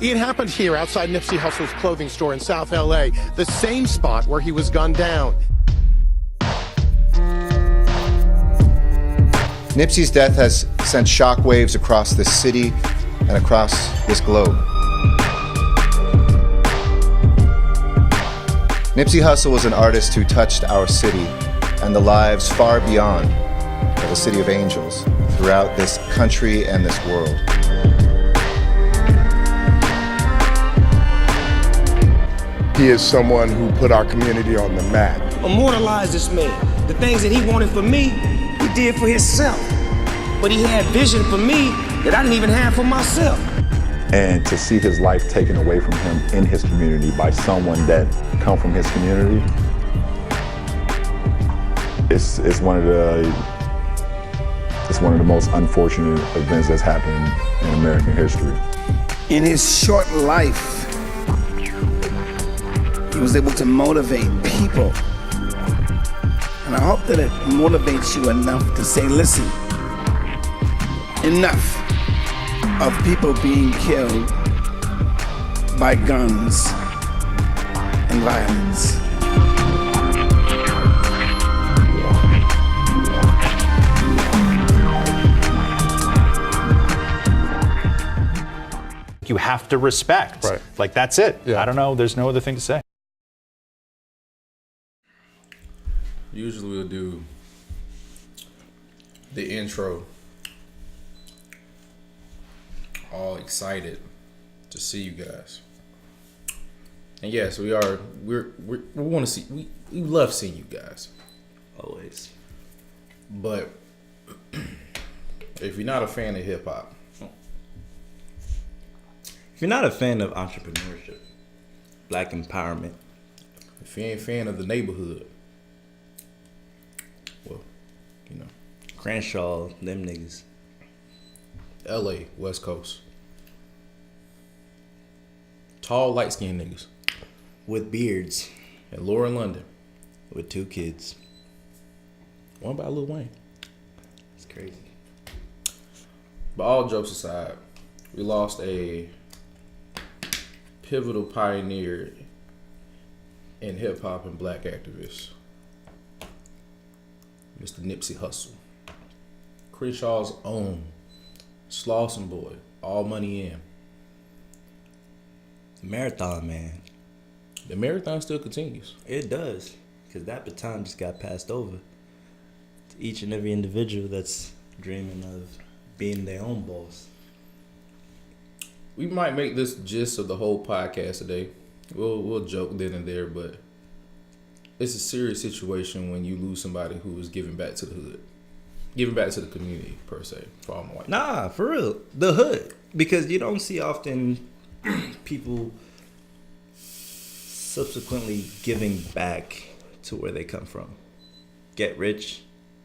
It happened here outside Nipsey Hussle's clothing store in South LA, the same spot where he was gunned down. Nipsey's death has sent shockwaves across this city and across this globe. Nipsey Hussle was an artist who touched our city and the lives far beyond of a city of angels throughout this country and this world. He is someone who put our community on the map. Immortalize this man. The things that he wanted for me, he did for himself. But he had vision for me that I didn't even have for myself. And to see his life taken away from him in his community by someone that come from his community, it's one of the most unfortunate events that's happened in American history. In his short life, he was able to motivate people. And I hope that it motivates you enough to say, listen, enough of people being killed by guns and violence. You have to respect. Right. Like, that's it. Yeah. I don't know. There's no other thing to say. Usually we'll do the intro. All excited to see you guys. And yes, we want to see, we love seeing you guys. Always. But if you're not a fan of hip hop, If you're not a fan of entrepreneurship, black empowerment, if you ain't a fan of the neighborhood, well, you know, Crenshaw, them niggas. LA, West Coast. Tall, light-skinned niggas. With beards. And Laura in London. With 2 kids. One by Lil Wayne. It's crazy. But all jokes aside, we lost a pivotal pioneer in hip-hop and black activists. Mr. Nipsey Hussle. Crenshaw's own Slauson boy. All money in. Marathon, man. The marathon still continues. It does. Because that baton just got passed over to each and every individual that's dreaming of being their own boss. We might make this gist of the whole podcast today. We'll joke then and there, but it's a serious situation when you lose somebody who is giving back to the hood. Giving back to the community, per se, for all my white. Nah, for real. The hood. Because you don't see often people subsequently giving back to where they come from. Get rich,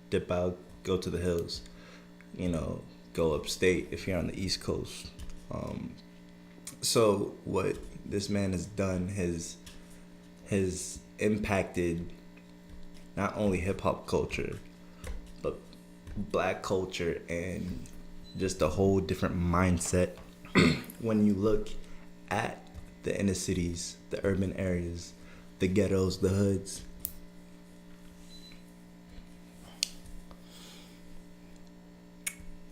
dip out, go to the hills. You know, go upstate if you're on the East Coast. So what this man has done has impacted not only hip-hop culture, but black culture and just a whole different mindset when you look at the inner cities, the urban areas, the ghettos, the hoods.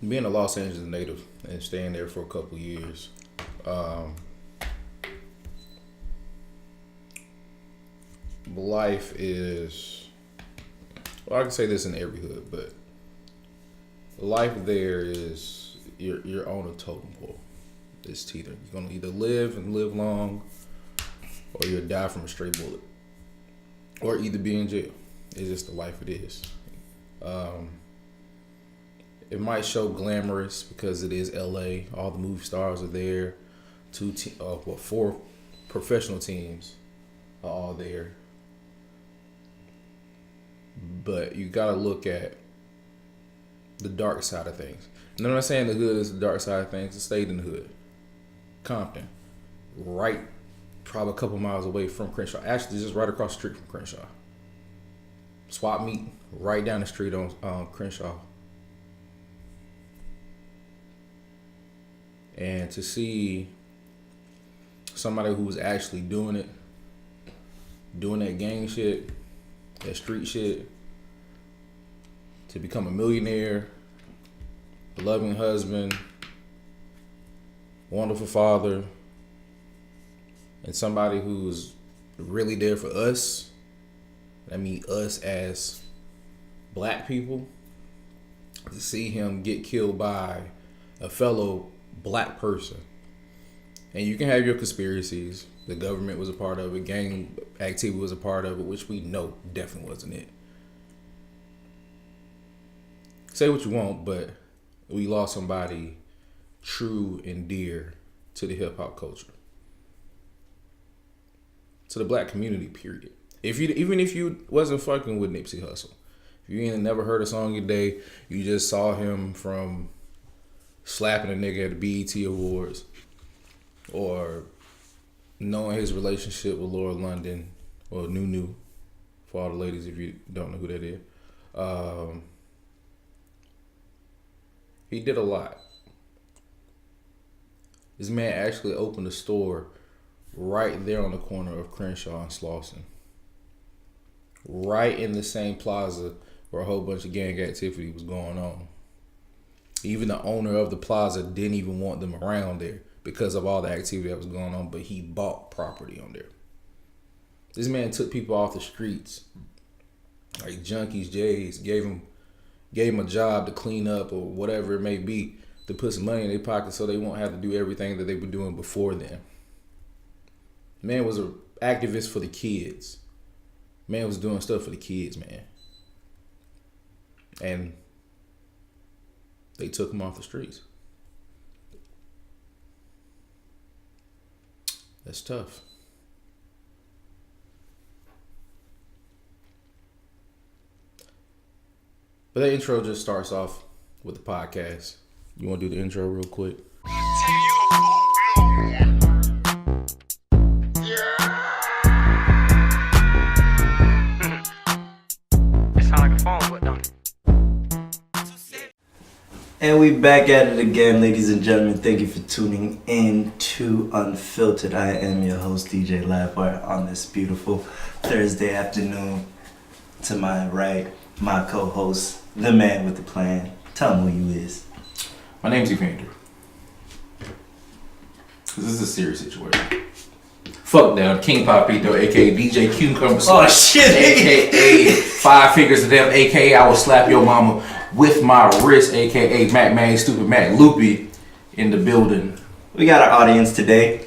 Being a Los Angeles native and staying there for a couple years, life is, well, I can say this in every hood, but life there is, you're on a totem pole. It's either you're gonna either live and live long, or you'll die from a stray bullet, or either be in jail. It's just the life it is. It might show glamorous because it is LA. All the movie stars are there. 4 professional teams are all there. But you gotta look at the dark side of things. And I'm not saying the hood is the dark side of things. It stayed in the hood. Compton, right, probably a couple miles away from Crenshaw. Actually, just right across the street from Crenshaw. Swap meet right down the street on Crenshaw. And to see somebody who was actually doing it, doing that gang shit, that street shit, to become a millionaire, a loving husband, wonderful father, and somebody who's really there for us. I mean us as black people. To see him get killed by a fellow black person. And you can have your conspiracies. The government was a part of it. Gang activity was a part of it, which we know definitely wasn't it. Say what you want, but we lost somebody true and dear to the hip hop culture. To the black community, period. Even if you wasn't fucking with Nipsey Hussle, if you ain't never heard a song a day, you just saw him from slapping a nigga at the BET Awards, or knowing his relationship with Laura London, or Nunu, for all the ladies if you don't know who that is. He did a lot. This man actually opened a store right there on the corner of Crenshaw and Slauson. Right in the same plaza where a whole bunch of gang activity was going on. Even the owner of the plaza didn't even want them around there because of all the activity that was going on, but he bought property on there. This man took people off the streets, like junkies, J's, gave him a job to clean up or whatever it may be, to put some money in their pocket so they won't have to do everything that they were doing before then. Man was an activist for the kids. Man was doing stuff for the kids, man. And they took him off the streets. That's tough. But that intro just starts off with the podcast. You want to do the intro real quick? And we back at it again, ladies and gentlemen. Thank you for tuning in to Unfiltered. I am your host, DJ LiveWire, on this beautiful Thursday afternoon. To my right, my co-host, the man with the plan. Tell him who you is. My name's Evander. This is a serious situation. Fuck down, King Papito, aka DJ Cucumber. Oh shit, aka 5 figures of them, aka I will slap your mama with my wrist, aka Mac Man, Stupid Mac Loopy in the building. We got our audience today.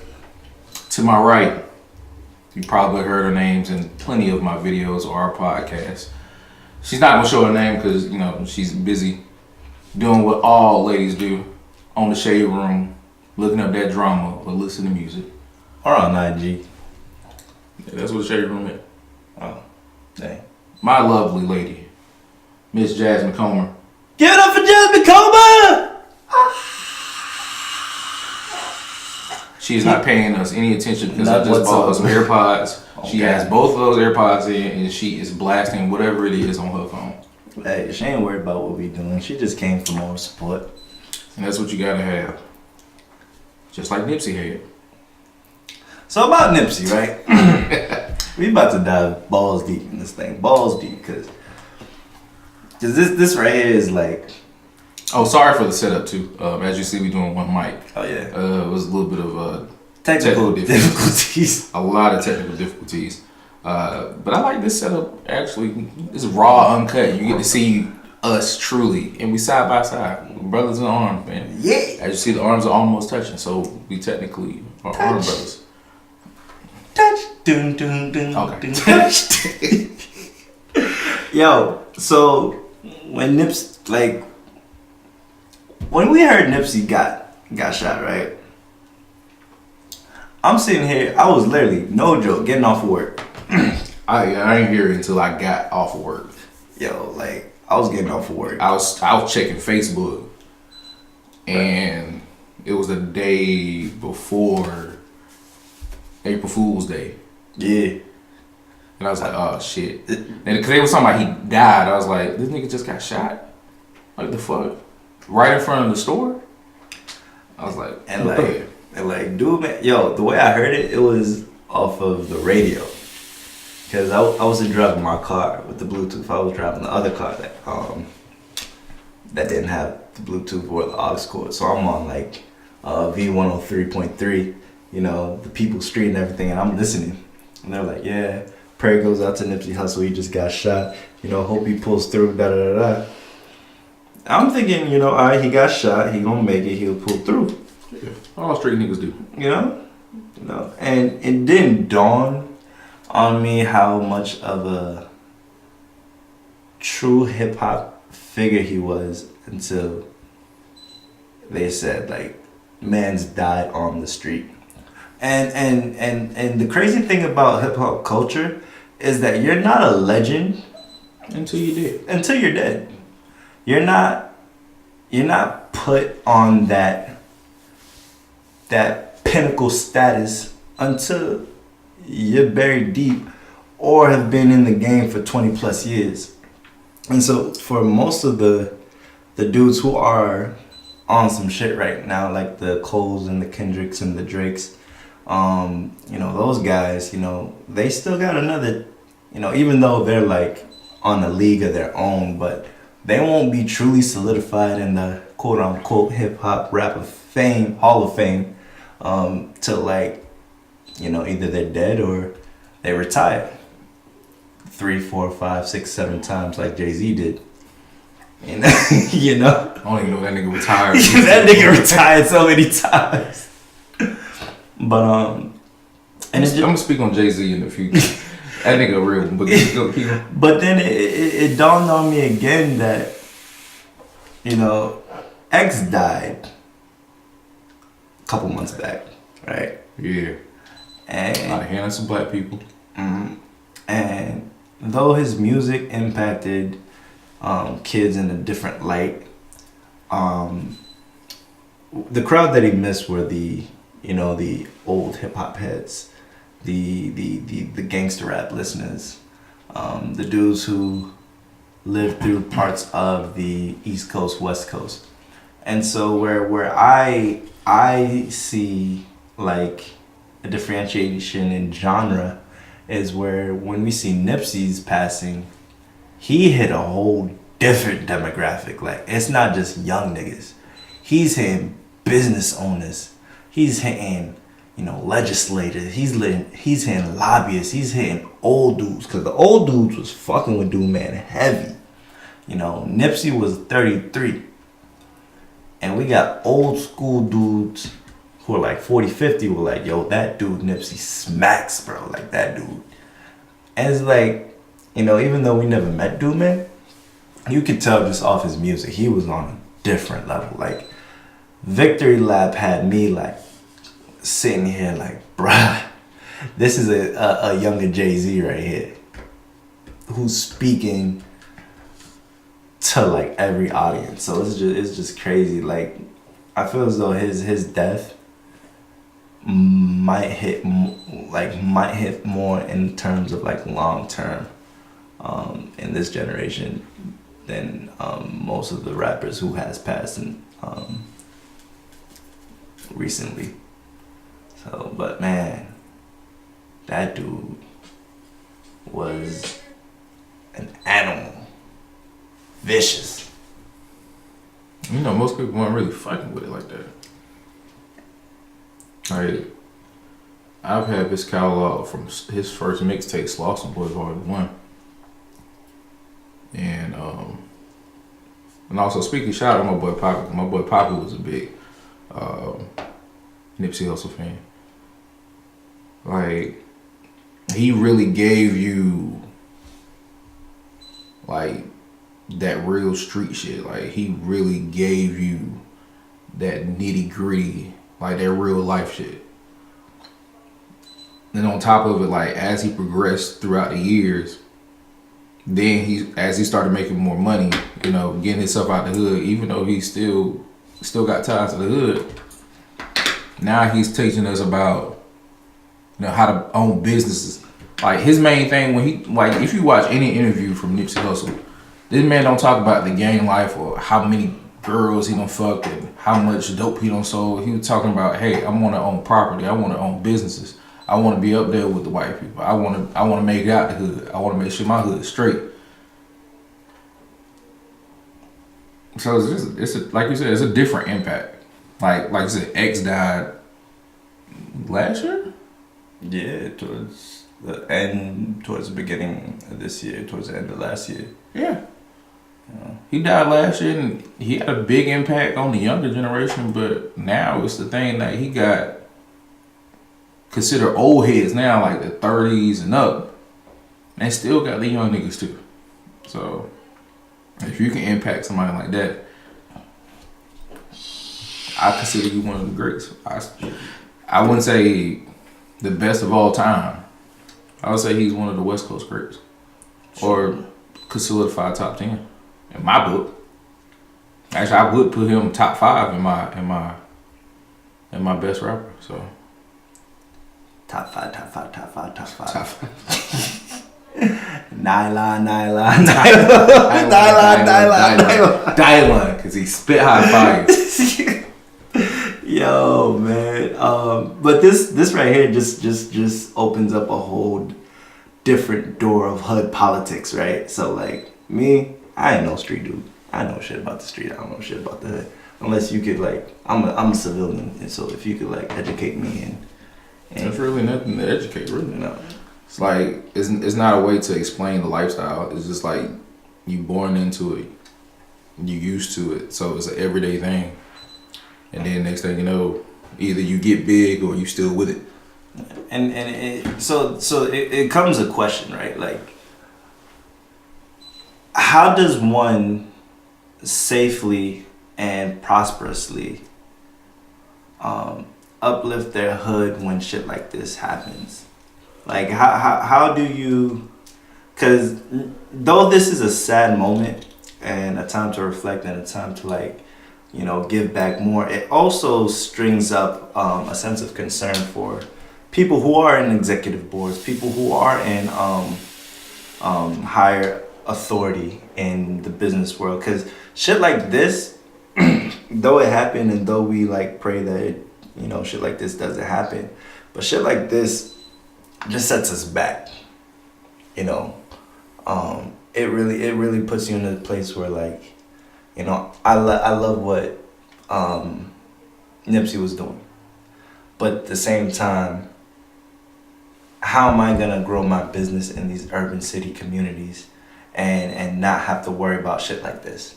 To my right, you probably heard her names in plenty of my videos or our podcast. She's not gonna show her name because, you know, she's busy doing what all ladies do on the Shade Room, looking up that drama or listening to music. Or on IG. Yeah, that's what the Shade Room is. Oh, dang. My lovely lady, Miss Jasmine Comer. Give it up for Jasmine Comer! She is not paying us any attention because Not I just bought her some whatsoever. AirPods. Okay. She has both of those AirPods in and she is blasting whatever it is on her phone. Hey, she ain't worried about what we doing. She just came for more support. And that's what you gotta have. Just like Nipsey had. So about Nipsey, right? We about to dive balls deep in this thing. Balls deep, because this right here is like... Oh, sorry for the setup too. As you see, we doing one mic. Oh yeah. It was a little bit of technical difficulties. A lot of technical difficulties. But I like this setup, actually. It's raw, uncut. You get to see us truly. And we side by side. Brothers in arms, man. Yeah. As you see, the arms are almost touching. So we technically are arm brothers. Touch. Dun, dun, dun, Okay. dun, touch. Yo, so when when we heard Nipsey got shot, right? I'm sitting here, I was literally, no joke, getting off of work. I ain't hear it until I got off of work. Yo, like, I was getting off of work. I was checking Facebook, and it was the day before April Fool's Day. Yeah. And I was like, oh shit. And because they was talking about he died, I was like, this nigga just got shot? Like the fuck? Right in front of the store? I was like, And like, And like, dude, man, yo, the way I heard it, it was off of the radio. Cause I wasn't driving my car with the Bluetooth. I was driving the other car that didn't have the Bluetooth or the aux cord. So I'm on like V103.3, you know, the People Street and everything, and I'm listening. And they're like, yeah, prayer goes out to Nipsey Hussle. He just got shot. You know, hope he pulls through. Da da da da. I'm thinking, you know, all right, he got shot. He gonna make it. He'll pull through. Yeah, all street niggas do. You know, and it didn't dawn on me how much of a true hip hop figure he was until they said like, man's died on the street. And the crazy thing about hip hop culture is that you're not a legend until you're dead. Until you're dead. You're not put on that pinnacle status until you're buried deep or have been in the game for 20 plus years. And so for most of the dudes who are on some shit right now, like the Coles and the Kendricks and the Drakes, you know, those guys, you know, they still got another, you know, even though they're like on a league of their own, but they won't be truly solidified in the quote unquote hip hop rap of fame, Hall of Fame, till like, you know, either they're dead or they retire 3, 4, 5, 6, 7 times like Jay-Z did. And, you know? I don't even know that nigga retired. That nigga retired so many times. But I'm gonna speak on Jay-Z in the future. That nigga real, but keep going. But then it dawned on me again that, you know, X died a couple months back, right? Yeah. And a lot of handsome black people. Mm-hmm. And though his music impacted kids in a different light, the crowd that he missed were the old hip hop heads, the gangster rap listeners, the dudes who lived through parts of the East Coast, West Coast. And so where I see like a differentiation in genre is where when we see Nipsey's passing, he hit a whole different demographic. Like, it's not just young niggas. He's hitting business owners. He's hitting, you know, legislators. He's hitting lobbyists. He's hitting old dudes. Because the old dudes was fucking with Dude Man heavy. You know, Nipsey was 33. And we got old school dudes who are like 40, 50 were like, yo, that dude Nipsey smacks, bro. Like, that dude. And it's like, you know, even though we never met Dude Man, you could tell just off his music, he was on a different level. Like, Victory Lap had me like sitting here like, bruh, this is a younger Jay-Z right here who's speaking to like every audience. So it's just crazy. Like, I feel as though his death might hit more in terms of like long term in this generation than most of the rappers who has passed in recently. So, but man, that dude was an animal. Vicious. You know, most people weren't really fucking with it like that. Like, I've had this catalog from his first mixtape, Slauson Boys Volume 1. And also speaking, shout out to my boy Poppy. My boy Poppy was a big Nipsey Hussle fan. Like, he really gave you like that real street shit. Like, he really gave you that nitty gritty, like that real life shit. And on top of it, like, as he progressed throughout the years, then as he started making more money, you know, getting himself out the hood, even though he still got ties to the hood, now he's teaching us about, you know, how to own businesses. Like, his main thing when he, like, if you watch any interview from Nipsey Hussle, this man don't talk about the gang life or how many girls he done fucked and how much dope he done sold. He was talking about, hey, I want to own property. I want to own businesses. I want to be up there with the white people. I want to make it out the hood. I want to make sure my hood is straight. So like you said, it's a different impact. Like you said, X died last year? Yeah, towards the beginning of this year, towards the end of last year. Yeah. He died last year and he had a big impact on the younger generation, but now it's the thing that he got considered old heads now, like the 30s and up. And they still got the young niggas too. So if you can impact somebody like that, I consider you one of the greats. I wouldn't say the best of all time. I would say he's one of the West Coast greats. Or could solidify top 10 in my book. Actually, I would put him top 5 in my best rapper. So Top five. Dylan, because he spit high fire. Yo, man. But this right here just opens up a whole different door of hood politics, right? So like me, I ain't no street dude. I know shit about the street. I don't know shit about the hood. Unless you could like, I'm a civilian, and so if you could like educate me and there's really nothing to educate, really. No. It's like it's not a way to explain the lifestyle. It's just like you born into it, you used to it, so it's an everyday thing. And then next thing you know, either you get big or you still with it. And it comes a question, right? Like, how does one safely and prosperously uplift their hood when shit like this happens? Like, how do you? Because though this is a sad moment and a time to reflect and a time to like, you know, give back more, it also strings up a sense of concern for people who are in executive boards, people who are in higher authority in the business world. Because shit like this, though it happened and though we like pray that it, you know, shit like this doesn't happen, but shit like this just sets us back, you know. It really puts you in a place where, like, you know, I love what Nipsey was doing, but at the same time, how am I gonna grow my business in these urban city communities and not have to worry about shit like this?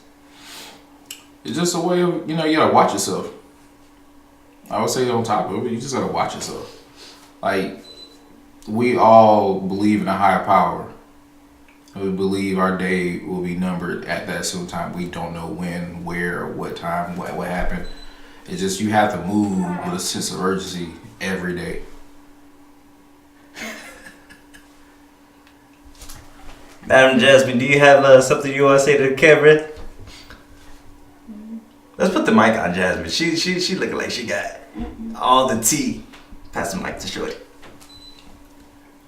It's just a way of, you know, you gotta watch yourself. I would say on top of it, you just gotta watch yourself. Like, we all believe in a higher power. We believe our day will be numbered at that certain time. We don't know when, where, or what time, what happened. It's just you have to move with a sense of urgency every day. Madam Jasmine, do you have something you want to say to Kevin? Let's put the mic on Jasmine. She looking like she got all the tea. Pass the mic to Shorty.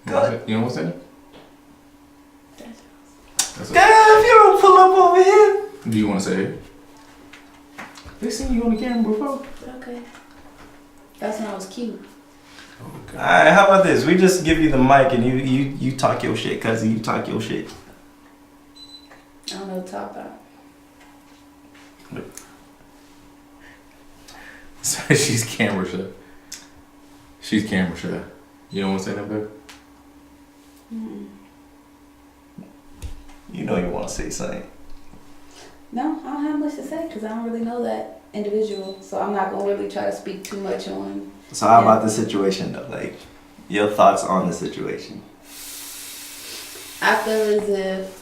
Go ahead. You know what's that? Damn, if you don't pull up over here. Do you want to say it? They seen you on the camera before. Okay. That's when I was cute. Okay. Alright, how about this? We just give you the mic and you talk your shit, cuz you talk your shit. I don't know what to talk about. So she's camera shy. She's camera shy. You don't want to say that, babe? Mm-mm. You know you want to say something. No, I don't have much to say because I don't really know that individual. So I'm not going to really try to speak too much on. So how about the situation though? Like, your thoughts on the situation? I feel as if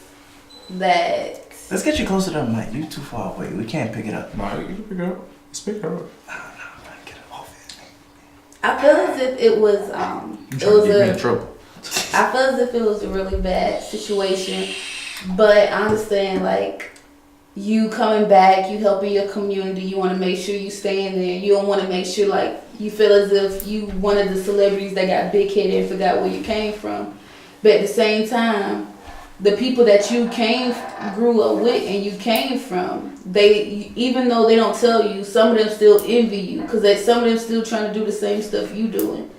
that... Let's get you closer to the mic. You too far away. We can't pick it up. No, you can pick it up. Speak her up. No, get it off it. I feel as if it was... You trying to get me in trouble. I feel as if it was a really bad situation. But I understand, like, you coming back, you helping your community, you want to make sure you stay in there. You don't want to make sure, like, you feel as if you one of the celebrities that got big headed and forgot where you came from. But at the same time, the people that you grew up with and you came from, they, even though they don't tell you, some of them still envy you because some of them still trying to do the same stuff you doing.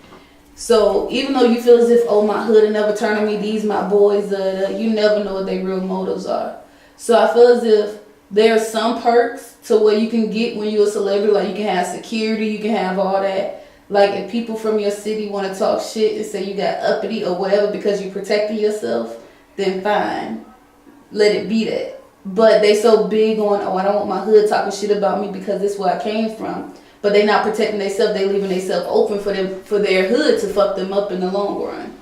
So even though you feel as if, oh, my hood will never turn on me, these my boys, you never know what their real motives are. So I feel as if there are some perks to what you can get when you're a celebrity. Like you can have security, you can have all that. Like if people from your city want to talk shit and say you got uppity or whatever because you protecting yourself, then fine, let it be that. But they so big on, oh, I don't want my hood talking shit about me because this is where I came from. But they not protecting themselves. They leaving themselves open for their hood to fuck them up in the long run.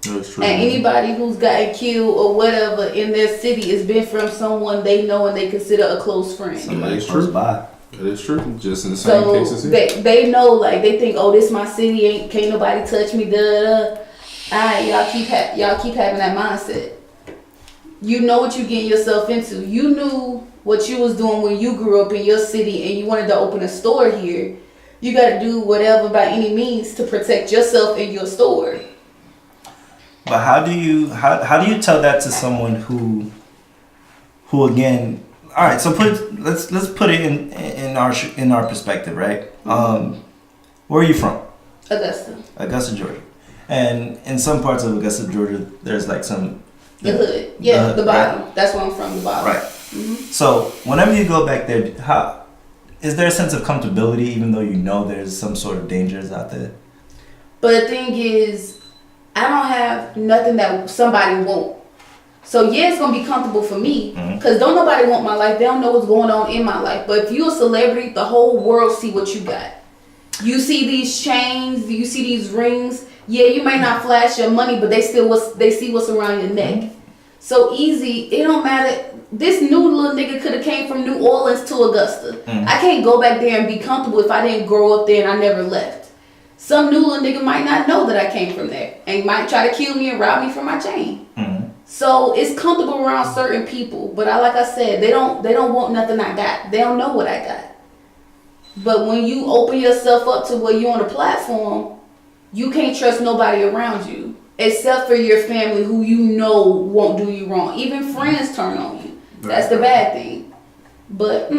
That's true. And anybody who's gotten killed or whatever in their city has been from someone they know and they consider a close friend. Somebody close by. That is true. Just in the same cases here. They know, like they think, oh, this my city, can't nobody touch me. Alright, y'all keep having that mindset. You know what you getting yourself into. You knew what you was doing when you grew up in your city and you wanted to open a store here. You got to do whatever by any means to protect yourself and your store. But how do you tell that to someone who again, all right, so let's put it in our perspective, right? Where are you from? Augusta, Georgia. And in some parts of Augusta, Georgia, there's like some the hood. Yeah, the bottom. Right? That's where I'm from, the bottom. Right. Mm-hmm. So whenever you go back there, is there a sense of comfortability even though you know there's some sort of dangers out there? But the thing is, I don't have nothing that somebody won't. So yeah, it's gonna be comfortable for me because don't nobody want my life. They don't know what's going on in my life. But if you're a celebrity, the whole world see what you got. You see these chains, you see these rings. Yeah, you may not flash your money, but they see what's around your neck. So easy, it don't matter. This new little nigga could have came from New Orleans to Augusta. I can't go back there and be comfortable if I didn't grow up there and I never left. Some new little nigga might not know that I came from there and might try to kill me and rob me from my chain. So it's comfortable around certain people, but like I said, they don't want nothing I got. They don't know what I got. But when you open yourself up to where you're on a platform, you can't trust nobody around you except for your family who you know won't do you wrong. Even friends turn on you. That's the bad thing. But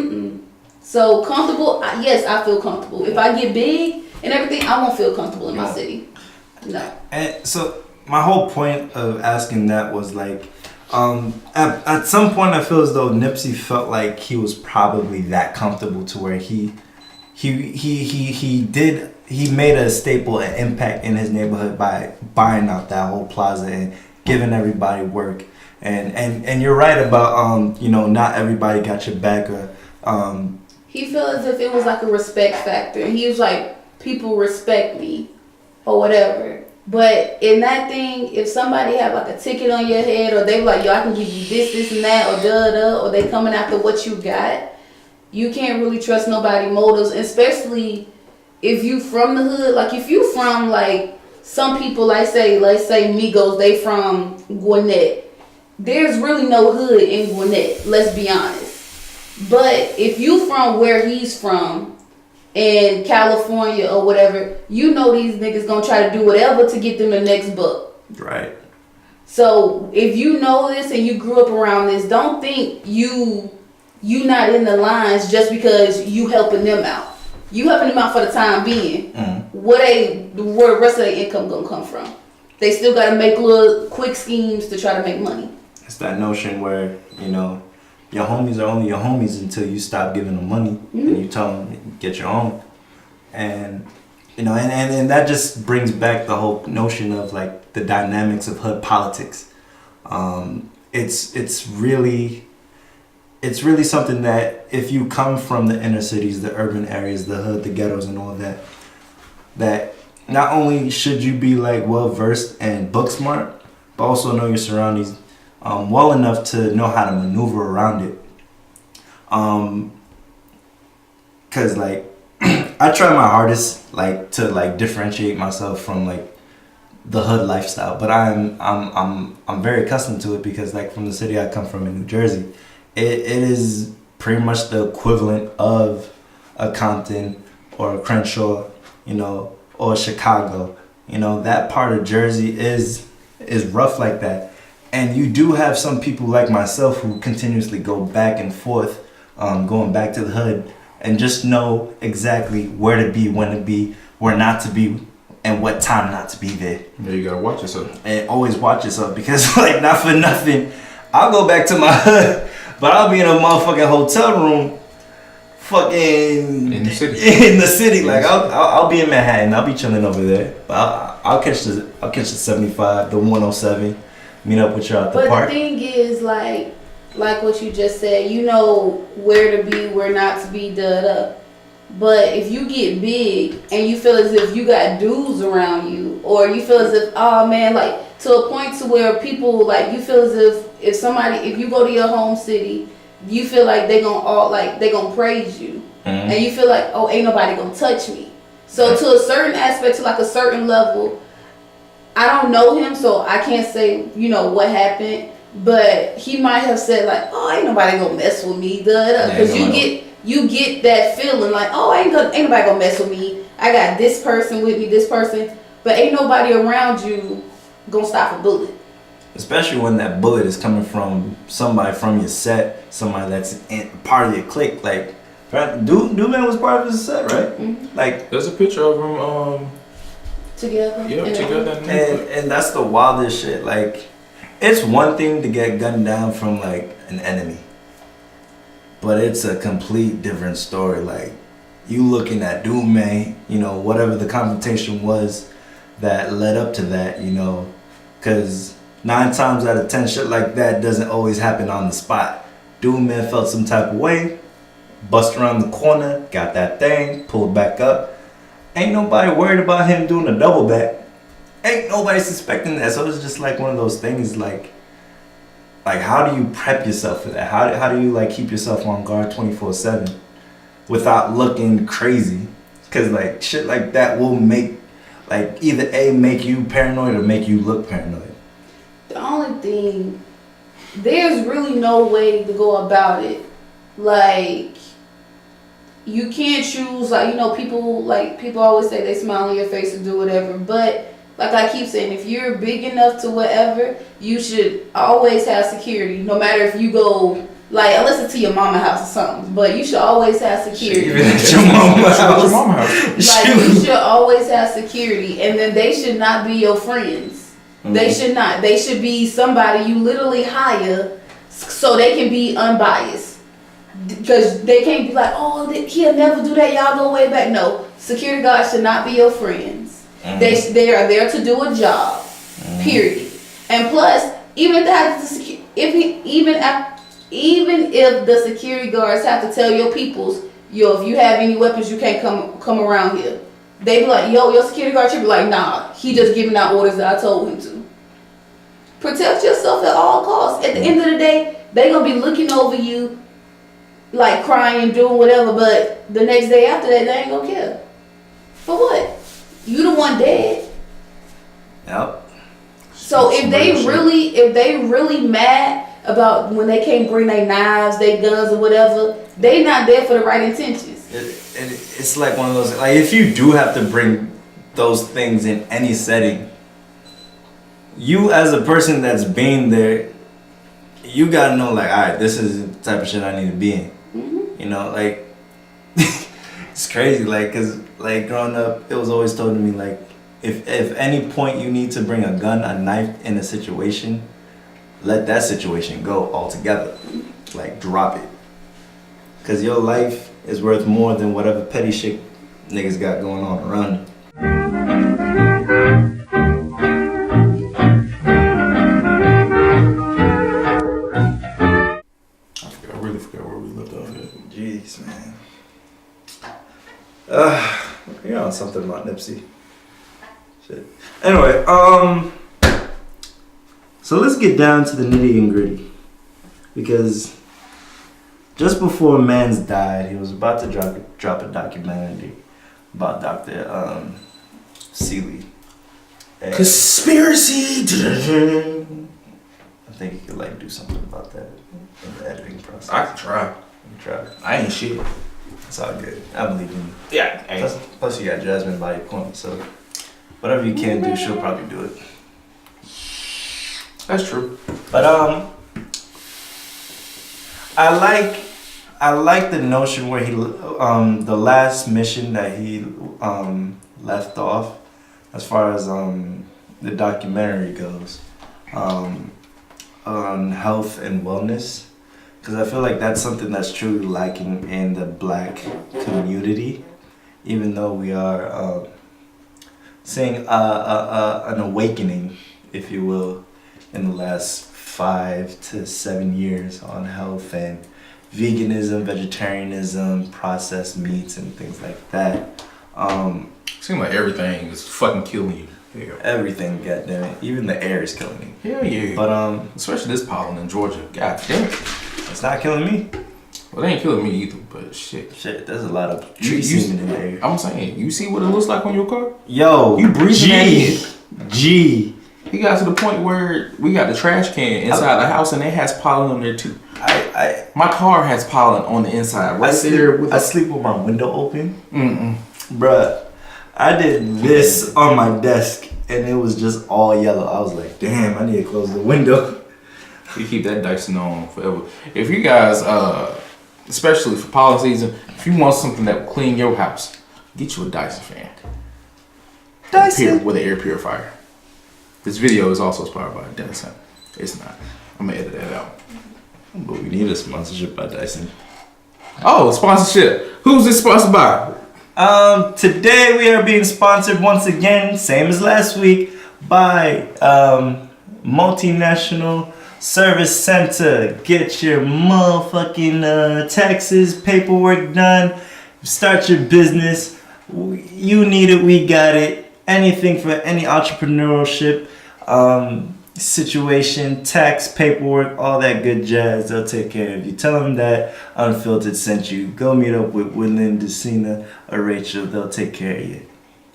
so comfortable, yes, I feel comfortable. If I get big and everything, I won't feel comfortable in my city. No. And so my whole point of asking that was like, at some point I feel as though Nipsey felt like he was probably that comfortable to where he made a staple and impact in his neighborhood by buying out that whole plaza and giving everybody work. And you're right about not everybody got your back. He felt as if it was like a respect factor. He was like, people respect me or whatever. But in that thing, if somebody have like a ticket on your head or they like, yo, I can give you this and that or or they coming after what you got, you can't really trust nobody motives, especially if you from the hood. Like if you from like some people, let's say Migos, they from Gwinnett. There's really no hood in Gwinnett, let's be honest. But if you from where he's from, in California or whatever, you know these niggas gonna try to do whatever to get them the next book. Right. So if you know this and you grew up around this, don't think you not in the lines just because you helping them out. You helping them out for the time being. Where the rest of their income gonna come from? They still gotta make little quick schemes to try to make money. It's that notion where, your homies are only your homies until you stop giving them money and you tell them get your own. And and that just brings back the whole notion of like the dynamics of hood politics. It's really something that if you come from the inner cities, the urban areas, the hood, the ghettos and all that not only should you be like well versed and book smart, but also know your surroundings well enough to know how to maneuver around it. Cause like I try my hardest like to like differentiate myself from like the hood lifestyle, but I'm very accustomed to it because like from the city I come from in New Jersey, it is pretty much the equivalent of a Compton or a Crenshaw, or Chicago. That part of Jersey is rough like that. And you do have some people like myself who continuously go back and forth, going back to the hood, and just know exactly where to be, when to be, where not to be, and what time not to be there. Yeah, you gotta watch yourself. And always watch yourself, because like, not for nothing, I'll go back to my hood, but I'll be in a motherfucking hotel room, fucking in the city. In the city, like I'll be in Manhattan, I'll be chilling over there, but I'll catch the 75, the 107, meet up with you at the park. But the thing is, like what you just said, you know where to be, where not to be, da. But if you get big and you feel as if you got dudes around you, or you feel as if, oh man, like to a point to where people, like, you feel as if you go to your home city, you feel like they gonna praise you, and you feel like, oh, ain't nobody gonna touch me. So to a certain aspect, to like a certain level, I don't know him, so I can't say, you know, what happened, but he might have said like, oh, ain't nobody gonna mess with me, because you get that feeling like, oh, ain't nobody gonna mess with me. I got this person with me, this person, but ain't nobody around you gonna stop a bullet. Especially when that bullet is coming from somebody from your set, somebody that's part of your clique. Like, Dude Man was part of his set, right? Mm-hmm. Like, there's a picture of him together. Yeah, together. And that's the wildest shit. Like, it's one thing to get gunned down from like an enemy, but it's a complete different story. Like, you looking at Dude Man, you know, whatever the confrontation was that led up to that, you know, because 9 times out of 10 shit like that doesn't always happen on the spot. Dude Man felt some type of way, bust around the corner, got that thing, pulled back up. Ain't nobody worried about him doing a double back. Ain't nobody suspecting that. So it's just like one of those things, like how do you prep yourself for that? How do you like keep yourself on guard 24/7 without looking crazy? Because like shit like that will make, like, either make you paranoid or make you look paranoid. The only thing, there's really no way to go about it. Like, you can't choose, like, you know, people always say they smile on your face and do whatever, but like I keep saying, if you're big enough to whatever, you should always have security, no matter if you go, like, unless it's to your mama house or something, but you should always have security. Even at your mama house. Like, you should always have security, and then they should not be your friends. Mm-hmm. They should not. They should be somebody you literally hire so they can be unbiased. Because they can't be like, oh, he'll never do that, y'all go way back. No, security guards should not be your friends. Mm-hmm. They are there to do a job, period. And plus, even if the security guards have to tell your peoples, if you have any weapons, you can't come around here. They be like, yo, your security guard should be like, nah, he just giving out orders that I told him to. Protect yourself at all costs. At the end of the day, they gonna be looking over you, like crying, doing whatever, but the next day after that, they ain't gonna care. For what? You the one dead. Yep. So if they really mad about when they can't bring their knives, their guns, or whatever, they not there for the right intentions. It's like one of those, like, if you do have to bring those things in any setting, you as a person that's been there, you gotta know, like, all right, this is the type of shit I need to be in. Mm-hmm. You know, like, it's crazy, like, cause like growing up, it was always told to me, like, if any point you need to bring a gun, a knife in a situation, let that situation go altogether. Like, drop it. Cause your life is worth more than whatever petty shit niggas got going on around you. I really forgot where we left off at. Jeez, man. You know something about Nipsey. Shit. Anyway, so let's get down to the nitty and gritty. Because just before Mans died, he was about to drop a documentary about Dr. Seeley. Conspiracy! I think he could, like, do something about that in the editing process. I can try. You can try. I ain't shit. It's all good. I believe in you. Yeah. Plus you got Jasmine by your corner, so whatever you can do, she'll probably do it. That's true. But I like the notion where he the last mission that he left off, as far as the documentary goes, on health and wellness, because I feel like that's something that's truly lacking in the Black community, even though we are seeing an awakening, if you will, in the last 5 to 7 years on health and veganism, vegetarianism, processed meats, and things like that. Seems like everything is fucking killing you. Yeah. Everything, goddammit. Even the air is killing me. Hell yeah. But especially this pollen in Georgia. God damn it. It's not killing me. Well, it ain't killing me either, but shit. Shit, there's a lot of tree semen in the air. I'm saying, you see what it looks like on your car? Yo, you breathing that in. G. He got to the point where we got the trash can inside the house and it has pollen on there too. My car has pollen on the inside. Right there. I sleep with my window open. Bruh, I did this on my desk and it was just all yellow. I was like, damn, I need to close the window. We keep that Dyson on forever. If you guys, especially for pollen season, if you want something that will clean your house, get you a Dyson fan. Dyson with an air purifier. This video is also inspired by Dyson. It's not. I'm gonna edit that out. But we need a sponsorship by Dyson. Oh, sponsorship. Who's this sponsored by? Today we are being sponsored once again, same as last week, by Multinational Service Center. Get your motherfucking taxes, paperwork done. Start your business. You need it, we got it. Anything for any entrepreneurship situation, tax, paperwork, all that good jazz, they'll take care of you. Tell them that Unfiltered sent you. Go meet up with Woodland, Decina, or Rachel. They'll take care of you.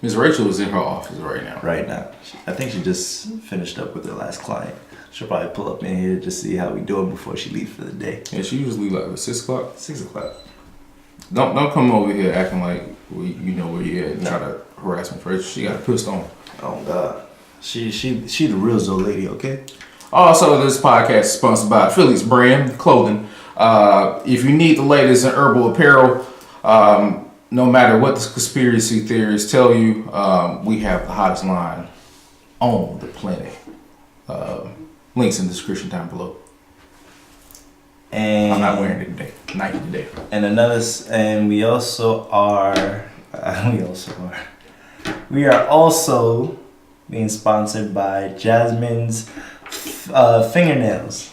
Miss Rachel is in her office right now. Right now. I think she just finished up with her last client. She'll probably pull up in here to see how we doing before she leaves for the day. Yeah, she usually like at 6 o'clock. 6 o'clock. Don't come over here acting like you know where you at and try to harass me first. She got a pissed on. Oh God. She the real Zoe lady, okay? Also, this podcast is sponsored by Philly's Brand Clothing. If you need the latest in herbal apparel, no matter what the conspiracy theorists tell you, we have the hottest line on the planet. Links in the description down below. And I'm not wearing it today. Nike today. And we are also being sponsored by Jasmine's fingernails.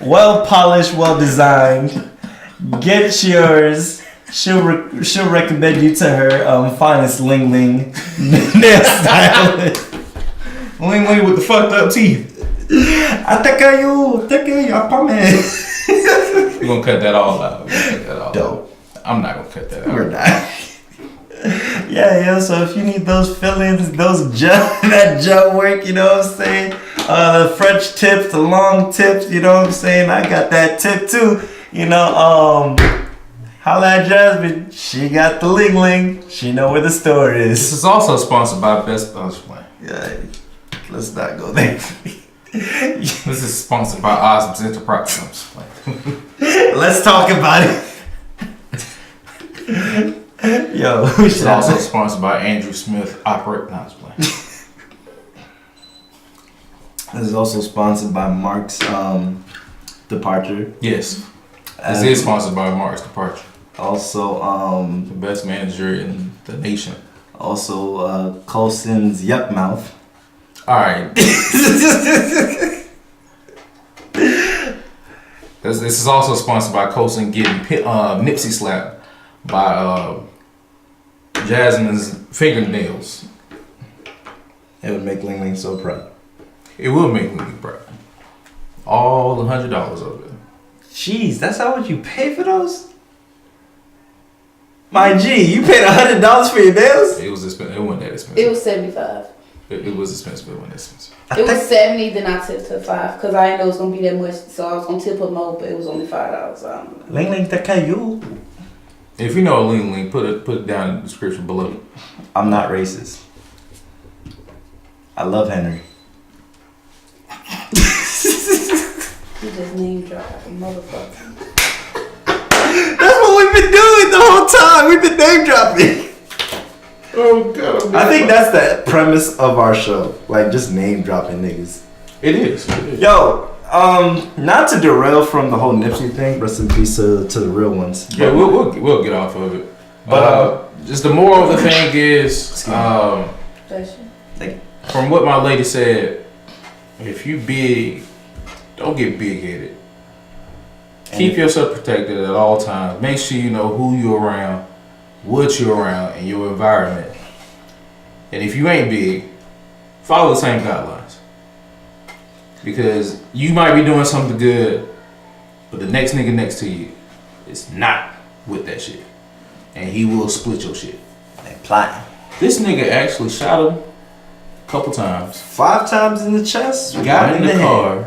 Well polished, well designed. Get yours. She'll recommend you to her finest Ling Ling nail stylist. Ling Ling with the fucked up teeth. Atakayo, I promise. We're gonna cut that all out. Dope. I'm not gonna cut that out. We're not. Yeah, so if you need those fillings, that gel work, you know what I'm saying? The French tips, the long tips, you know what I'm saying? I got that tip too, you know, holla at Jasmine, she got the Ling Ling, she know where the store is. This is also sponsored by Best Buds Play. Yeah, let's not go there. This is sponsored by Osm's Enterprise. Let's talk about it. Yo, it's also sponsored by Andrew Smith Operate. No, this is also sponsored by Mark's departure. Yes, this is sponsored by Mark's departure. Also, the best manager in the nation. Also, Colson's Yuck Mouth. All right. This is also sponsored by Colson getting Nipsey slapped by Jasmine's fingernails. It would make Ling Ling so proud. It will make Ling Ling proud. All the $100 of it. Jeez, that's how much you pay for those? My G, you paid $100 for your nails? It was expensive. It wasn't that expensive. It was $75. It was expensive, but it wasn't expensive. It was $70, then I tipped her $5 because I didn't know it was gonna be that much, so I was gonna tip her more, but it was only $5. So I don't know. Ling Ling, you. If you know a Ling Ling, put it down in the description below. I'm not racist. I love Henry. You just name drop like a motherfucker. That's what we've been doing the whole time. We've been name dropping. Oh God! I think that's the premise of our show. Like just name dropping niggas. It is. Yo, not to derail from the whole Nipsey thing. Rest in peace to the real ones. Yeah, we'll get off of it. But just the moral of the thing is, from what my lady said, if you big, don't get big headed. Keep yourself protected at all times. Make sure you know who you're around, what you're around, and your environment. And if you ain't big, follow the same guidelines. Because you might be doing something good, but the next nigga next to you is not with that shit. And he will split your shit. They plotting. This nigga actually shot him a couple times. 5 times in the chest. Got in the car.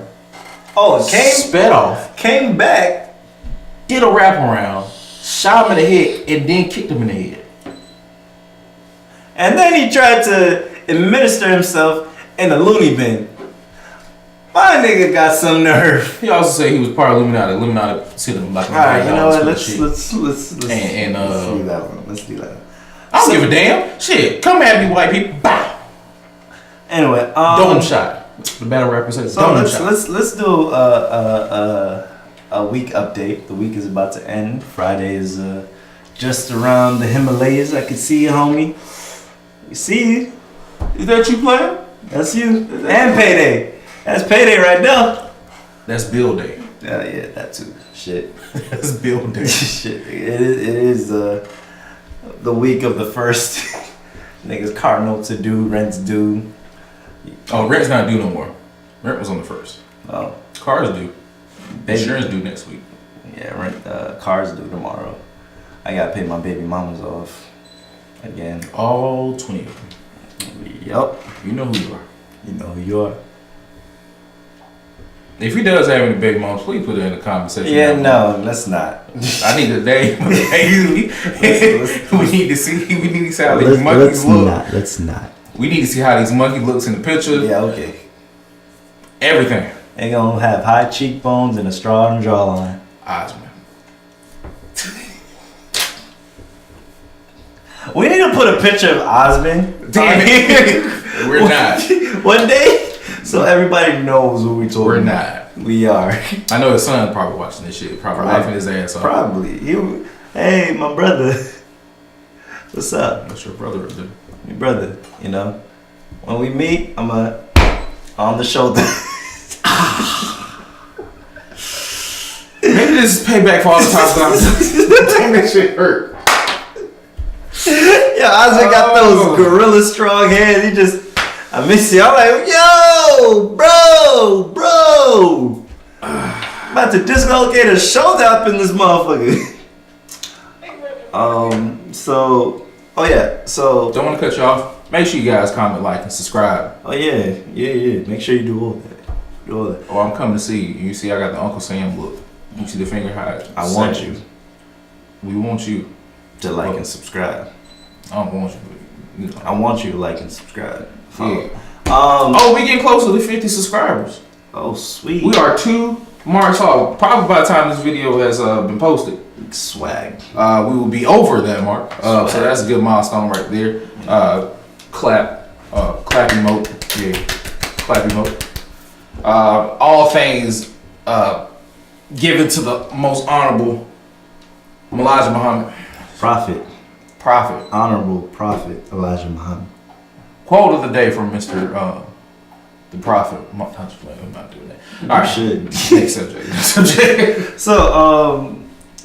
Oh, sped off. Came back. Did a wraparound. Shot him in the head and then kicked him in the head. And then he tried to administer himself in a loony bin. My nigga got some nerve. He also said he was part of Illuminati. Illuminati sent him like alright, you know what? Let's do that one. Let's do that. I don't give a damn. Shit, come at me, white people. Bow. Anyway, dome shot. The battle rapper says dome shot. Let's do a week update. The week is about to end. Friday is just around the Himalayas. I can see you, homie. You see you. Is that you playing? That's you. And payday. That's payday right now. That's bill day. Yeah, that too. Shit. That's bill day. Shit. It is the week of the first. Niggas car notes are due, rent's due. Oh, rent's not due no more. Rent was on the 1st. Oh. Cars due. Insurance due next week. Yeah, rent. Cars due tomorrow. I gotta pay my baby mamas off again. All 20 of them. Yup. You know who you are. You know who you are. If he does have any baby moms, please put it in the comment section. Yeah, no, let's not. I need a day. We need to see how these monkeys look. Let's not. We need to see how these monkeys looks in the picture. Yeah, okay. Everything. They gonna have high cheekbones and a strong jawline. Osman. We need to put a picture of Osman. Damn it. We're not. One day, so everybody knows what we talking We're about. not. We are. I know his son's probably watching this shit. Probably laughing his ass off. Probably. Hey, my brother. What's up? What's your brother do? Your brother, you know. When we meet, I'm on the shoulder. Maybe this is payback for all the times damn, that shit hurt. Yeah, Osman got those gorilla strong hands. He just, I miss you. I'm like, yo, bro. About to dislocate a shoulder up in this motherfucker. So don't want to cut you off. Make sure you guys comment, like, and subscribe. Oh yeah. Make sure you do all that. Oh, I'm coming to see you. You see, I got the Uncle Sam look. You see the finger high. I want you. We want you to like and subscribe. I don't want you. But, you know. I want you to like and subscribe. Yeah. We getting close to the 50 subscribers. Oh, sweet. We are 2 marks off. Probably by the time this video has been posted. Swag. We will be over that mark. So that's a good milestone right there. Clap emote. Yeah. Clap emote. All things given to the most honorable Elijah Muhammad. Prophet. Honorable Prophet Elijah Muhammad. Quote of the day from Mr. The Prophet. I'm not doing that. All right. Should. Next subject.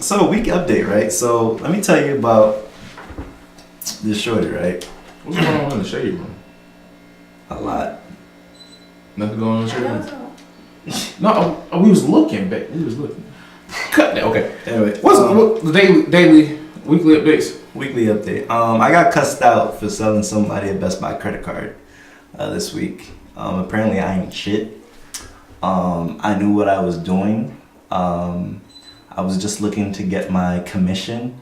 So week update, right? So let me tell you about this shorty, right? What's going on in the shade room? A lot. Nothing going on in the shade room? No, we was looking back. Cut that. Okay. Anyway, what's the daily, weekly updates? Weekly update. I got cussed out for selling somebody a Best Buy credit card this week. Apparently I ain't shit. I knew what I was doing. I was just looking to get my commission.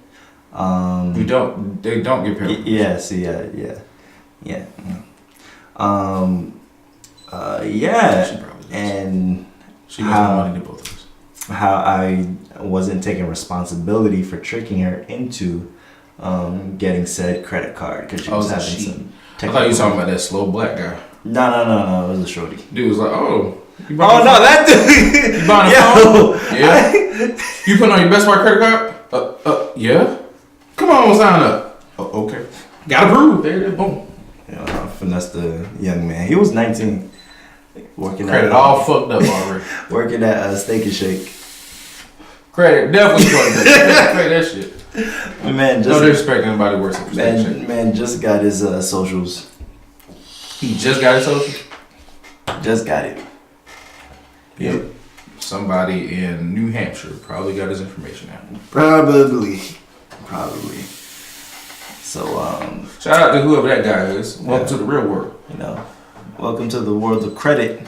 They don't get paid. Yeah. And She makes more money than both of us. How I wasn't taking responsibility for tricking her into getting said credit card because she was having some. I thought you were talking about that slow black guy. No. It was a shorty. Dude was like, oh. That dude. You buying a phone? Yeah. You putting on your Best Buy credit card? Yeah. Come on, sign up. Oh, okay. Got approved. There, boom. I finessed the young man. He was 19. Working credit all fucked up already. Working at Steak and Shake. Credit definitely fucked up. Credit that shit. Man, no disrespect to anybody works at Steak and Shake. Man just got his socials. He just got his socials? Just got it. Yep. Somebody in New Hampshire probably got his information out. Probably. So shout out to whoever that guy is. Welcome to the real world. You know, welcome to the world of credit.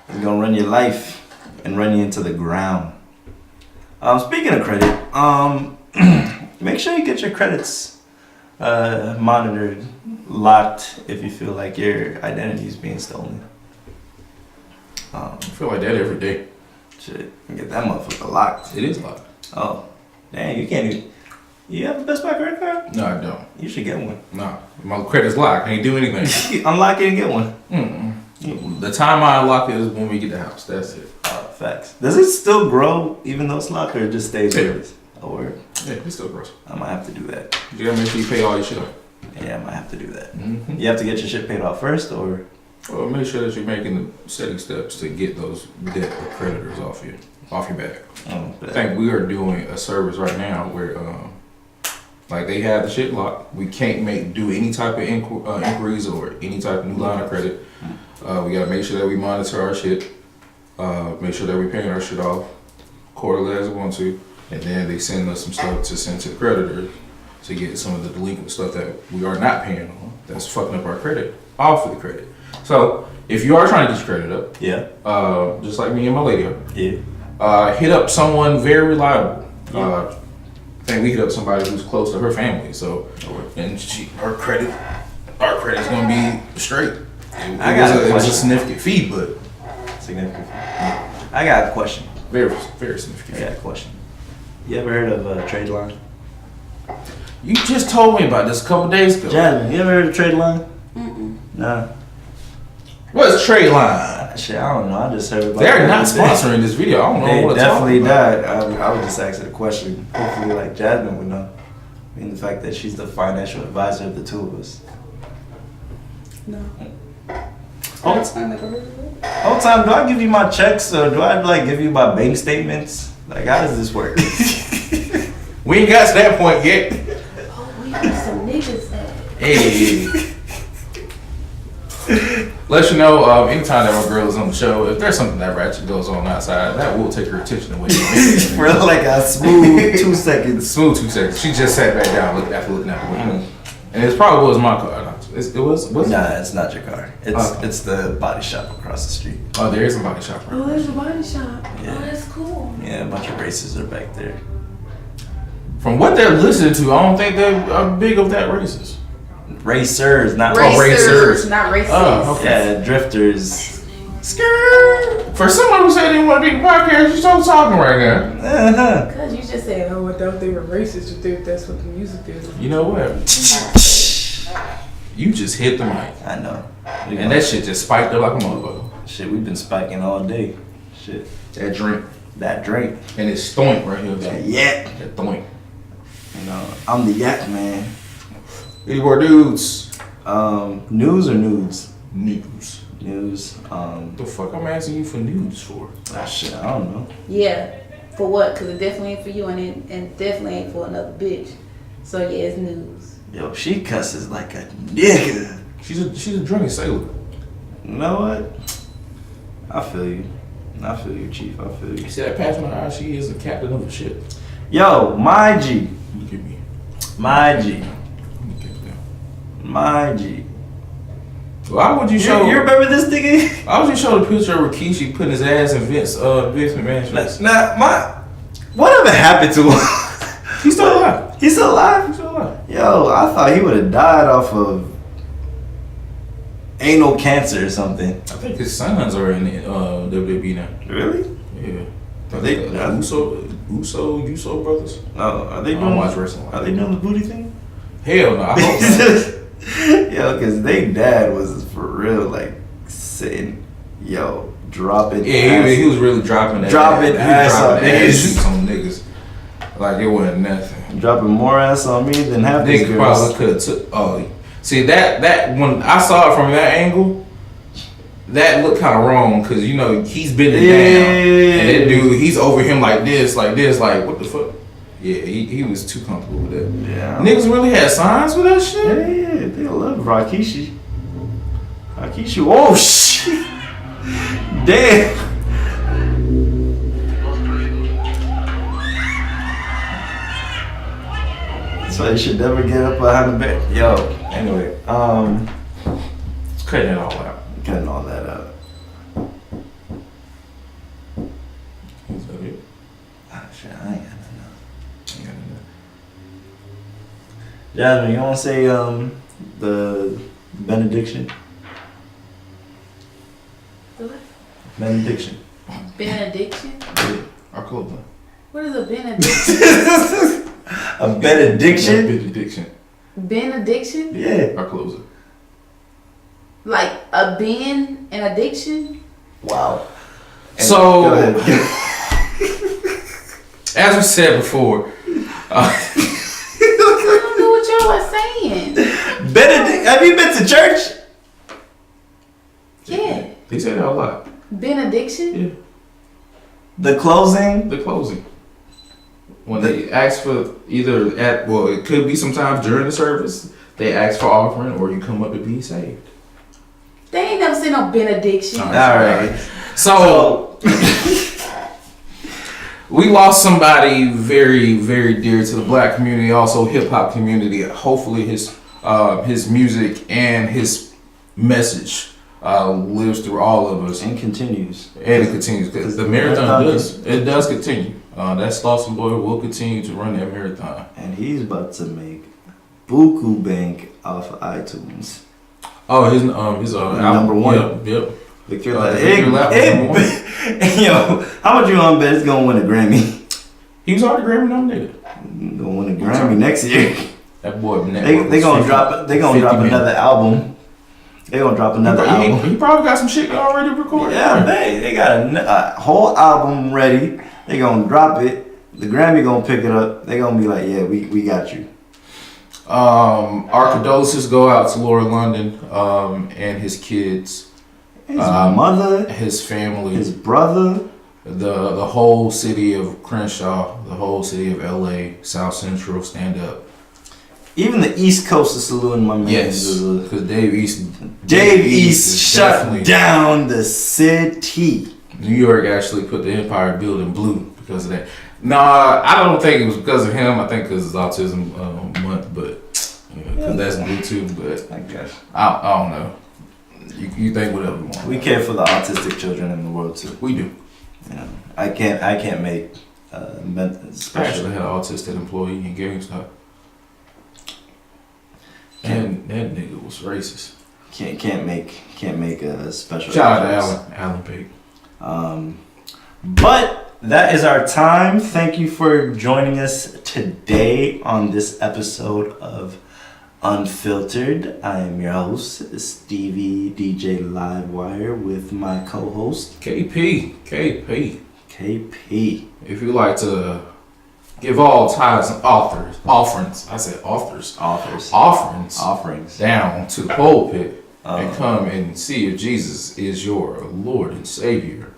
It's gonna run your life and run you into the ground. Speaking of credit, make sure you get your credits monitored, locked if you feel like your identity is being stolen. I feel like that every day. Shit, get that motherfucker locked. It is locked. Oh, dang, you can't even. You have a Best Buy credit card? No, I don't. You should get one. No, my credit's locked. I ain't do anything. Unlock it and get one. The time I unlock it is when we get the house. That's it. Facts. Does it still grow even though it's locked, or it just stays where it is? Oh, word. Yeah, it still grows. I might have to do that. You gotta make sure you pay all your shit off. Yeah, I might have to do that. You have to get your shit paid off first, or? Well, make sure that you're making the steady steps to get those debt or creditors off your back. I think we are doing a service right now where, like, they have the shit locked. We can't do any type of inquiries or any type of new line of credit. We gotta make sure that we monitor our shit. Make sure that we're paying our shit off quarterly as we want to, and then they send us some stuff to send to the creditors to get some of the delinquent stuff that we are not paying on that's fucking up our credit off of the credit. So if you are trying to get your credit up, just like me and my lady, hit up someone very reliable. I think we hit up somebody who's close to her family, so and our credit's gonna be straight. It was a significant fee, but. I got a question. Very, very significant. I got a question. You ever heard of Trade Line? You just told me about this a couple days ago. Jasmine, you ever heard of Trade Line? Nah. What's Trade Line? Shit, I don't know. I just heard about. They're not sponsoring this video. I don't know what to talk about. They definitely not. I was just asking a question. Hopefully, like Jasmine would know. I mean, the fact that she's the financial advisor of the two of us. No. Whole time, do I give you my checks or do I like give you my bank statements? Like, how does this work? We ain't got to that point yet. Oh, we need some niggas there. Hey. Let you know, anytime that my girl is on the show, if there's something that ratchet goes on outside, that will take her attention away from me. For like a smooth 2 seconds. Smooth 2 seconds. She just sat back down looking out the window. And it probably was my car. It was? Nah, it's not your car. It's the body shop across the street. Oh, there is a body shop. Oh, there's a body shop. Yeah. Oh, that's cool. Yeah, a bunch of races are back there. From what they're listening to, I don't think they're big of that racist. Racers, not racers. Not racist. Oh, okay. Yeah, drifters. For someone who said they want to be a podcast, you're still talking right now. Because you just said, oh, I thought they were racist. You think that's what the music is. You know what? You just hit the mic. I know. And that shit just spiked up like a motherfucker. Shit, we've been spiking all day. Shit. That drink. And it's stoink right here. That yak. That stoink. You know, I'm the yak man. Any more dudes? News or nudes? News. The fuck I'm asking you for news for? Ah, shit, I don't know. Yeah. For what? Because it definitely ain't for you and it definitely ain't for another bitch. So yeah, it's news. Yo, she cusses like a nigga. She's a drunken sailor. You know what? I feel you, Chief. I feel you. You see that patch on her eye? She is the captain of the ship. Yo, my G. Look at me. My G. Why would you show? You remember this nigga? Why would you show the picture of Rikishi putting his ass in Vince McMahon's face? Whatever happened to him? He's still alive. He's still alive? He's still alive. Yo, I thought he would have died off of anal cancer or something. I think his sons are in WWE now. Really? Yeah. Are they Uso brothers? No, are they I don't watch wrestling. Are they doing the booty thing? Hell no, I hope not. Yo, cause they dad was for real, like sitting, dropping. Yeah, he was really dropping that. Dropping ass on niggas. On niggas. Like it wasn't nothing. Dropping more ass on me than half these Nigga girls. probably could have took. Oh, see that when I saw it from that angle, that looked kind of wrong because he's bending down, and that dude he's over him like this, like what the fuck? Yeah, he was too comfortable with that. Yeah, niggas really had signs for that shit. Yeah, they love Rikishi. Oh shit! Damn. So they should never get up behind the bed. Yo, anyway, Let's cut it all out. Cutting all that out. Is that it? Shit, I ain't got nothing else. Jasmine, you want to say the benediction? What? Benediction. Benediction? I'll close that. What is a benediction? A benediction? Benediction. Benediction? Yeah. I'll close it. Like a ben and addiction? Wow. So, go ahead. as we said before, I don't know what y'all are saying. Benedict. Have you been to church? Yeah. He said that a lot. Benediction? Yeah. The closing. The closing. When they ask for either it could be sometimes during the service, they ask for offering or you come up to be saved. They ain't never seen no benediction. All right. So we lost somebody very, very dear to the black community, also hip hop community. Hopefully his music and his message lives through all of us and continues. And it continues because the marathon does continue. That Slauson boy will continue to run that marathon, and he's about to make buku bank off of iTunes. Oh, his number one. Yep. Victory Lap. Yo, how much you on bet it's gonna win a Grammy? He was already Grammy nominated. Gonna win a Grammy next year. That boy. They gonna drop. They gonna drop another album. They gonna drop another album. He probably got some shit already recorded. Yeah, they got a whole album ready. They gonna drop it. The Grammy gonna pick it up. They gonna be like, yeah, we got you. Our condolences go out to Laura London and his kids, his mother, his family, his brother, the whole city of Crenshaw, the whole city of LA, South Central, stand up. Even the East Coast is saluting my man. Yes, because Dave East shut down the city. New York actually put the Empire Building blue because of that. Nah, I don't think it was because of him. I think because it's Autism Month, but because that's blue too. But I guess I don't know. You think whatever you want. We care for the autistic children in the world too. We do. I can't make I actually had an autistic employee in GameStop. And that nigga was racist. Can't make a special. Shout out to Alan Pate. But that is our time. Thank you for joining us today on this episode of Unfiltered. I am your host, Stevie DJ Livewire, with my co-host KP. If you like to give all tithes and offerings down to the pulpit and come and see if Jesus is your Lord and Savior,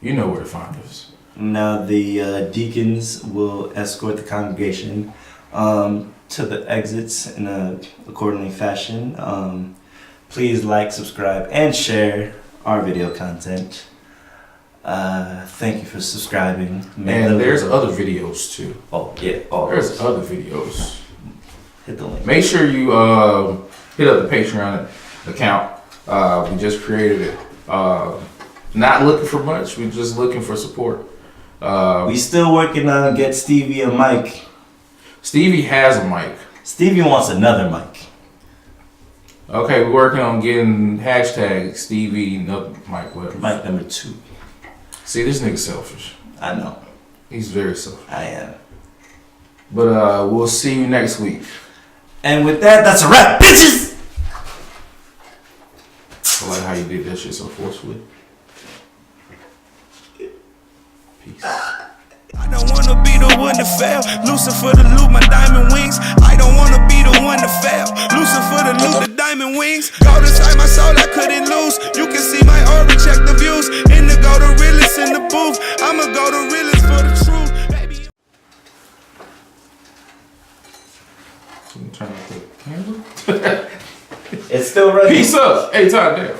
you know where to find us. Now the deacons will escort the congregation to the exits in a accordingly fashion. Please like, subscribe, and share our video content. Thank you for subscribing. And there's other videos too. Oh yeah. There's other videos. Hit the link. Make sure you hit up the Patreon account. We just created it. Not looking for much. We're just looking for support. We still working on get Stevie a mic. Stevie has a mic. Stevie wants another mic. Okay, we're working on getting hashtag Stevie Mike whatever. Mike number 2. See, this nigga selfish. I know. He's very selfish. I am. But we'll see you next week. And with that, that's a wrap, bitches! I like how you did that shit so forcefully. Peace. I don't wanna be the one to fail. Lucifer the loop, my diamond wings. I don't wanna be the one to fail. Lucifer the loop, the diamond wings. Go inside my soul, I couldn't lose. You can see my aura, check the views. Indigo the realest in the booth. I'ma go the realest for the truth. Baby. Turn off the camera. It's still running. Peace up. Hey, time down.